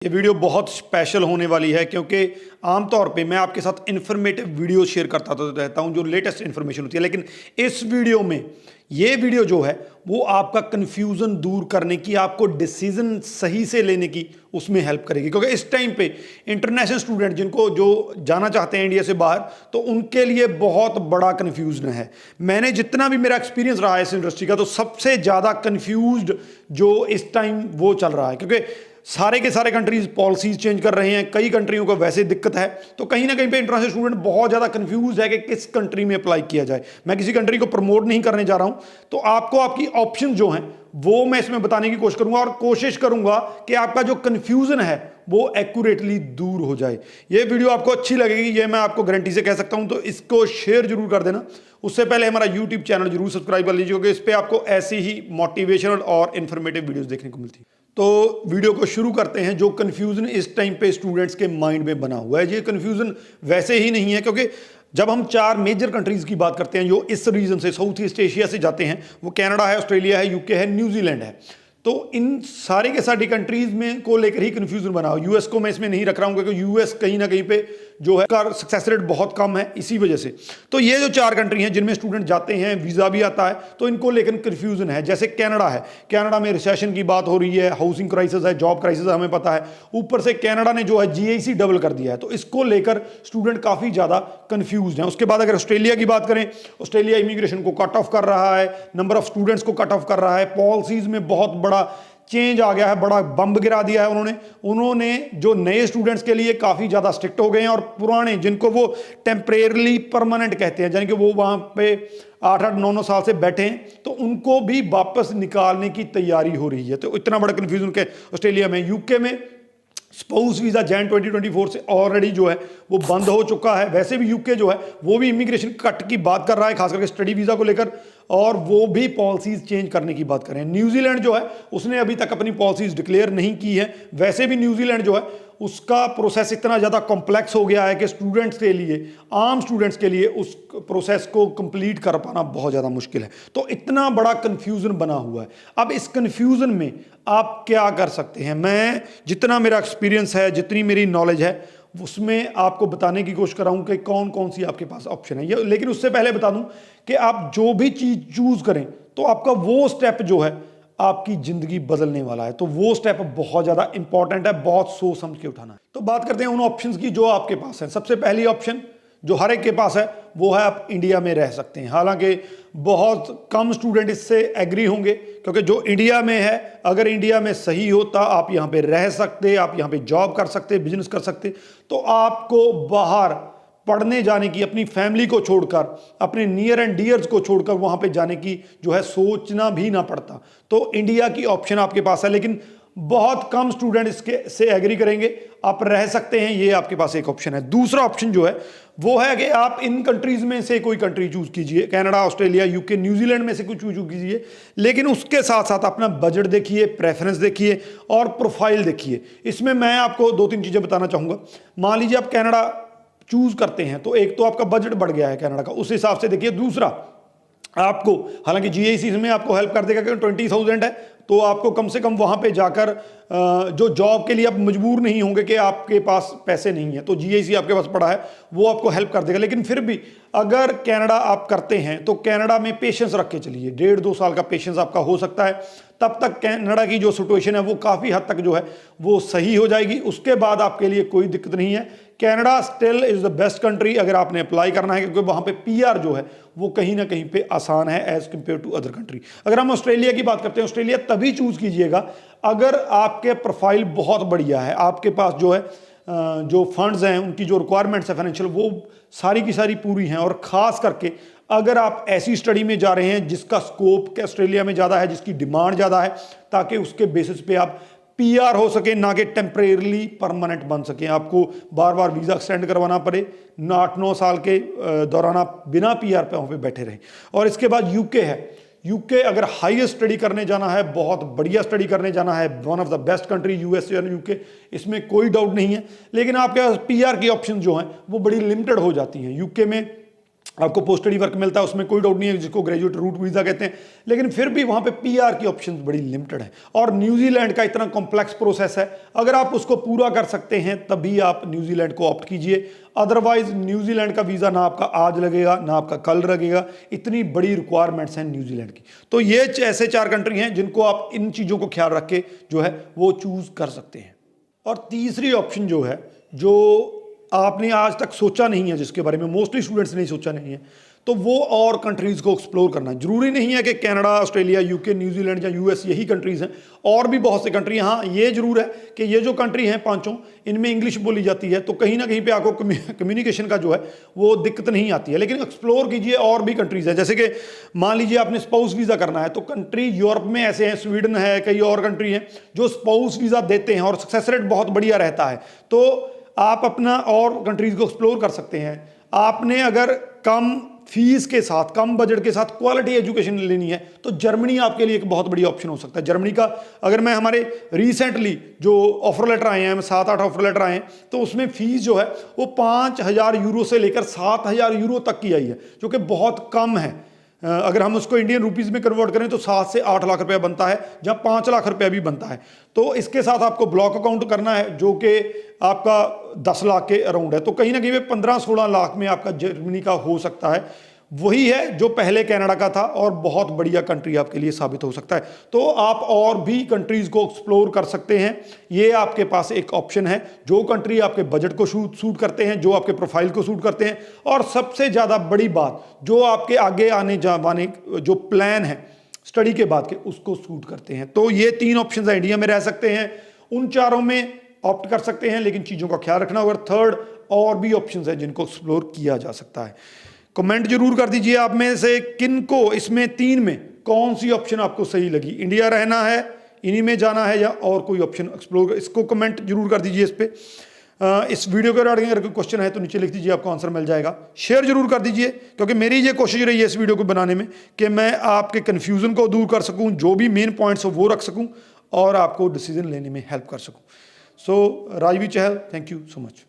ये वीडियो बहुत स्पेशल होने वाली है क्योंकि आमतौर पे मैं आपके साथ इन्फॉर्मेटिव वीडियो शेयर करता रहता हूं जो लेटेस्ट इन्फॉर्मेशन होती है, लेकिन इस वीडियो में ये वीडियो जो है वो आपका कन्फ्यूज़न दूर करने की, आपको डिसीजन सही से लेने की उसमें हेल्प करेगी। क्योंकि इस टाइम पे इंटरनेशनल स्टूडेंट जिनको जो जाना चाहते हैं इंडिया से बाहर, तो उनके लिए बहुत बड़ा कन्फ्यूजन है। मैंने जितना भी मेरा एक्सपीरियंस रहा है इस इंडस्ट्री का, तो सबसे ज़्यादा कन्फ्यूज्ड जो इस टाइम वो चल रहा है, क्योंकि सारे के सारे कंट्रीज पॉलिसीज चेंज कर रहे हैं। कई कंट्रियों को वैसे दिक्कत है, तो कहीं ना कहीं पे इंटरनेशनल स्टूडेंट बहुत ज़्यादा कंफ्यूज है कि किस कंट्री में अप्लाई किया जाए। मैं किसी कंट्री को प्रमोट नहीं करने जा रहा हूं, तो आपको आपकी ऑप्शन जो हैं वो मैं इसमें बताने की कोशिश करूंगा और कोशिश करूंगा कि आपका जो कंफ्यूजन है वो एक्यूरेटली दूर हो जाए। ये वीडियो आपको अच्छी लगेगी, ये मैं आपको गारंटी से कह सकता हूं, तो इसको शेयर जरूर कर देना। उससे पहले हमारा यूट्यूब चैनल जरूर सब्सक्राइब कर लीजिए, क्योंकि इस पर आपको ऐसी ही मोटिवेशनल और इन्फॉर्मेटिव वीडियोस देखने को मिलती है। तो वीडियो को शुरू करते हैं। जो कन्फ्यूजन इस टाइम पे स्टूडेंट्स के माइंड में बना हुआ है, ये कन्फ्यूजन वैसे ही नहीं है, क्योंकि जब हम 4 मेजर कंट्रीज की बात करते हैं जो इस रीजन से साउथ ईस्ट एशिया से जाते हैं, वो कनाडा है, ऑस्ट्रेलिया है, यूके है, न्यूजीलैंड है। तो इन सारे के सारे कंट्रीज में को लेकर ही कंफ्यूजन बना हो। यूएस को मैं इसमें नहीं रख रहा हूं, क्योंकि यूएस कहीं ना कहीं पे जो है का सक्सेस रेट बहुत कम है, इसी वजह से। तो ये जो 4 कंट्री हैं जिनमें स्टूडेंट जाते हैं, वीजा भी आता है, तो इनको लेकर कंफ्यूजन है। जैसे कनाडा है, कनाडा में रिसेशन की बात हो रही है, हाउसिंग क्राइसिस है, जॉब क्राइसिस है, हमें पता है। ऊपर से कनाडा ने जो है जीआईसी डबल कर दिया है, तो इसको लेकर स्टूडेंट काफी ज्यादा कंफ्यूज हैं। उसके बाद अगर ऑस्ट्रेलिया की बात करें, ऑस्ट्रेलिया इमिग्रेशन को कट ऑफ कर रहा है, नंबर ऑफ स्टूडेंट्स को कट ऑफ कर रहा है, पॉलिसीज में बहुत बड़ा चेंज आ गया है, बड़ा बम्ब गिरा दिया है उन्होंने जो नए स्टूडेंट्स के लिए काफ़ी ज़्यादा स्ट्रिक्ट हो गए हैं, और पुराने जिनको वो टेम्परेरली परमानेंट कहते हैं, यानी कि वो वहाँ पे 8-8, 9-9 साल से बैठे हैं, तो उनको भी वापस निकालने की तैयारी हो रही है। तो इतना बड़ा कन्फ्यूजन के ऑस्ट्रेलिया में। यूके में स्पाउस वीज़ा जैन 2024 से ऑलरेडी जो है वो बंद हो चुका है। वैसे भी यूके जो है वो भी इमिग्रेशन कट की बात कर रहा है, खास करके स्टडी वीज़ा को लेकर, और वो भी पॉलिसीज चेंज करने की बात कर रहे हैं। न्यूजीलैंड जो है उसने अभी तक अपनी पॉलिसीज डिक्लेयर नहीं की है। वैसे भी न्यूजीलैंड जो है उसका प्रोसेस इतना ज़्यादा कॉम्प्लेक्स हो गया है कि स्टूडेंट्स के लिए, आम स्टूडेंट्स के लिए उस प्रोसेस को कंप्लीट कर पाना बहुत ज़्यादा मुश्किल है। तो इतना बड़ा कन्फ्यूज़न बना हुआ है। अब इस कन्फ्यूज़न में आप क्या कर सकते हैं, मैं जितना मेरा एक्सपीरियंस है, जितनी मेरी नॉलेज है, उसमें आपको बताने की कोशिश कर रहा हूँ कि कौन कौन सी आपके पास ऑप्शन है। ये लेकिन उससे पहले बता दूं कि आप जो भी चीज़ चूज़ करें, तो आपका वो स्टेप जो है आपकी जिंदगी बदलने वाला है। तो वो स्टेप बहुत ज़्यादा इंपॉर्टेंट है, बहुत सोच समझ के उठाना है। तो बात करते हैं उन ऑप्शंस की जो आपके पास है। सबसे पहली ऑप्शन जो हर एक के पास है वो है आप इंडिया में रह सकते हैं। हालांकि बहुत कम स्टूडेंट इससे एग्री होंगे, क्योंकि जो इंडिया में है, अगर इंडिया में सही होता, आप यहाँ पे रह सकते, आप यहाँ पे जॉब कर सकते, बिजनेस कर सकते, तो आपको बाहर पढ़ने जाने की, अपनी फैमिली को छोड़कर, अपने नियर एंड डियर्स को छोड़कर वहाँ पे जाने की जो है सोचना भी ना पड़ता। तो इंडिया की ऑप्शन आपके पास है, लेकिन बहुत कम स्टूडेंट इसके से एग्री करेंगे। आप रह सकते हैं, ये आपके पास एक ऑप्शन है। दूसरा ऑप्शन जो है वो है कि आप इन कंट्रीज में से कोई कंट्री चूज कीजिए, कनाडा, ऑस्ट्रेलिया, यूके, न्यूजीलैंड में से कोई चूज कीजिए, लेकिन उसके साथ साथ अपना बजट देखिए, प्रेफरेंस देखिए और प्रोफाइल देखिए। इसमें मैं आपको 2-3 चीजें बताना चाहूंगा। मान लीजिए आप कनाडा चूज करते हैं, तो एक तो आपका बजट बढ़ गया है कनाडा का, उस हिसाब से देखिए। दूसरा, आपको हालांकि जीआईसी में आपको हेल्प कर देगा कि 20,000 है, तो आपको कम से कम वहां पे जाकर जो जॉब के लिए आप मजबूर नहीं होंगे कि आपके पास पैसे नहीं है, तो जीआईसी आपके पास पड़ा है, वो आपको हेल्प कर देगा। लेकिन फिर भी अगर कनाडा आप करते हैं, तो कनाडा में पेशेंस रख के चलिए। 1.5-2 साल का पेशेंस आपका हो सकता है, तब तक कनाडा की जो सिचुएशन है वो काफ़ी हद तक जो है वो सही हो जाएगी। उसके बाद आपके लिए कोई दिक्कत नहीं है। Canada still is the best country अगर आपने अप्लाई करना है, क्योंकि वहाँ पे पीआर जो है वो कहीं ना कहीं पे आसान है as compare to other country. अगर हम ऑस्ट्रेलिया की बात करते हैं, ऑस्ट्रेलिया तभी चूज कीजिएगा अगर आपके प्रोफाइल बहुत बढ़िया है, आपके पास जो है जो फंड्स हैं, उनकी जो रिक्वायरमेंट्स है फाइनेंशियल, वो सारी की सारी पूरी हैं। और ख़ास करके अगर आप ऐसी स्टडी में जा रहे हैं जिसका स्कोप के ऑस्ट्रेलिया में ज़्यादा है, जिसकी डिमांड ज़्यादा है, ताकि उसके बेसिस पे आप पीआर हो सके, ना कि टेम्परेरली परमानेंट बन सके, आपको बार बार वीज़ा एक्सटेंड करवाना पड़े, 8-9 साल के दौरान आप बिना पीआर पे वहाँ पे बैठे रहें। और इसके बाद यूके है। यूके अगर हाईएस्ट स्टडी करने जाना है, बहुत बढ़िया स्टडी करने जाना है, one of the best country USA और यूके, इसमें कोई डाउट नहीं है। लेकिन आपके पास पीआर की ऑप्शन जो हैं वो बड़ी लिमिटेड हो जाती हैं। यूके में आपको पोस्ट स्टडी वर्क मिलता है, उसमें कोई डाउट नहीं है, जिसको ग्रेजुएट रूट वीज़ा कहते हैं, लेकिन फिर भी वहाँ पे पीआर की ऑप्शंस बड़ी लिमिटेड है। और न्यूजीलैंड का इतना कॉम्प्लेक्स प्रोसेस है, अगर आप उसको पूरा कर सकते हैं तभी आप न्यूजीलैंड को ऑप्ट कीजिए, अदरवाइज न्यूजीलैंड का वीज़ा ना आपका आज लगेगा ना आपका कल लगेगा, इतनी बड़ी रिक्वायरमेंट्स हैं न्यूजीलैंड की। तो ये ऐसे 4 कंट्री हैं जिनको आप इन चीज़ों को ख्याल रख के जो है वो चूज़ कर सकते हैं। और तीसरी ऑप्शन जो है, जो आपने आज तक सोचा नहीं है, जिसके बारे में मोस्टली स्टूडेंट्स ने सोचा नहीं है, तो वो और कंट्रीज़ को एक्सप्लोर करना है। जरूरी नहीं है कि कनाडा, ऑस्ट्रेलिया, यूके, न्यूजीलैंड या यूएस यही कंट्रीज़ हैं, और भी बहुत सी कंट्री। हाँ, ये जरूर है कि ये जो कंट्री हैं 5 इनमें इंग्लिश बोली जाती है, तो कहीं ना कहीं पे आपको कम्युनिकेशन का जो है वो दिक्कत नहीं आती है। लेकिन एक्सप्लोर कीजिए, और भी कंट्रीज़ है, जैसे कि मान लीजिए आपने स्पाउस वीज़ा करना है, तो कंट्री यूरोप में ऐसे हैं, स्वीडन है, कई और कंट्री हैं जो स्पाउस वीज़ा देते हैं और सक्सेस रेट बहुत बढ़िया रहता है। तो आप अपना और कंट्रीज़ को एक्सप्लोर कर सकते हैं। आपने अगर कम फीस के साथ, कम बजट के साथ क्वालिटी एजुकेशन लेनी है, तो जर्मनी आपके लिए एक बहुत बड़ी ऑप्शन हो सकता है। जर्मनी का अगर मैं हमारे रिसेंटली जो ऑफर लेटर आए हैं, 7-8 ऑफर लेटर आए हैं, तो उसमें फीस जो है वो 5,000 यूरो से लेकर 7,000 यूरो तक की आई है, जो कि बहुत कम है। अगर हम उसको इंडियन रुपीज़ में कन्वर्ट करें तो 7 से 8 लाख रुपया बनता है, जहाँ 5 लाख रुपया भी बनता है। तो इसके साथ आपको ब्लॉक अकाउंट करना है, जो कि आपका 10 लाख के अराउंड है। तो कहीं ना कहीं 15-16 लाख में आपका जर्मनी का हो सकता है। वही है जो पहले कनाडा का था, और बहुत बढ़िया कंट्री आपके लिए साबित हो सकता है। तो आप और भी कंट्रीज़ को एक्सप्लोर कर सकते हैं। ये आपके पास एक ऑप्शन है, जो कंट्री आपके बजट को सूट करते हैं, जो आपके प्रोफाइल को सूट करते हैं, और सबसे ज़्यादा बड़ी बात, जो आपके आगे आने जाने जो प्लान है स्टडी के बाद के, उसको सूट करते हैं। तो ये 3 ऑप्शन इंडिया में रह सकते हैं, उन 4 में ऑप्ट कर सकते हैं, लेकिन चीज़ों का ख्याल रखना होगा। थर्ड और भी ऑप्शन है जिनको एक्सप्लोर किया जा सकता है। कमेंट जरूर कर दीजिए आप में से किनको इसमें 3 में कौन सी ऑप्शन आपको सही लगी, इंडिया रहना है, इन्हीं में जाना है, या और कोई ऑप्शन एक्सप्लोर, इसको कमेंट जरूर कर दीजिए इस पे। इस वीडियो के रिगार्डिंग अगर कोई क्वेश्चन है तो नीचे लिख दीजिए, आपको आंसर मिल जाएगा। शेयर जरूर कर दीजिए, क्योंकि मेरी ये कोशिश रही है इस वीडियो को बनाने में कि मैं आपके कन्फ्यूज़न को दूर कर सकूँ, जो भी मेन पॉइंट्स हो वो रख सकूँ, और आपको डिसीजन लेने में हेल्प कर सकूँ। सो राजवीर चहल, थैंक यू सो मच।